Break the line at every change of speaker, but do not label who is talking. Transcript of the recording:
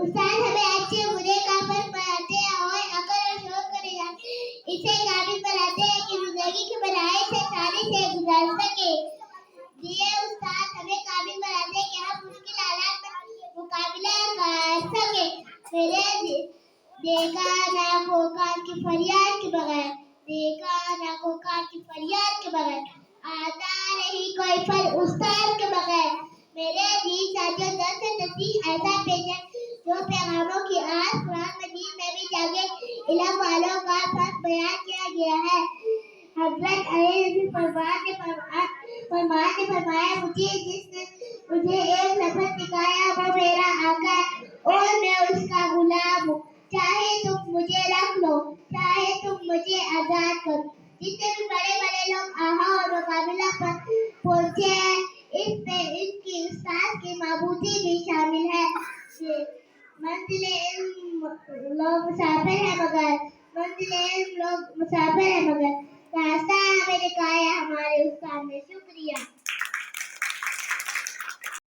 उस्ताद हमें अच्छे बुरे का फर्क पढ़ाते हैं और अकल और शौक को निखारते इसे काबिल बनाते हैं कि जिंदगी के मराहिल से आसानी से गुजार सके। ये उस्ताद हमें काबिल बनाते हैं कि हम मुश्किल हालात में मुकाबला कर सके। मेरे देखा ना खोकार की फरियाद के बगैर, देखा ना खोकार की फरियाद के बगैर, आता नहीं कोई फल उस्ताद के बगैर। मेरे जी साथियों, दर्स नसीह ऐसा पेश है जो पैगामों की आस कुरान मजीद में भी जागे इल्म वालों का फर्क बयान किया गया है। हजरत अली फरमान ने फरमाया, मुझे एक लफ्ज़ सिखाया वो मेरा आका है और मैं उसका गुलाम हूँ। चाहे तुम मुझे रख लो, चाहे तुम मुझे आजाद करो। जितने भी बड़े बड़े लोग आहा और मुकाबला पर पहुंचे हैं, इसमें इनकी उस्ताद की माबूदी भी शामिल है। मंजिले लोग मुसाफिर है मगर रास्ता हमें दिखाया हमारे उस्ताद ने। शुक्रिया।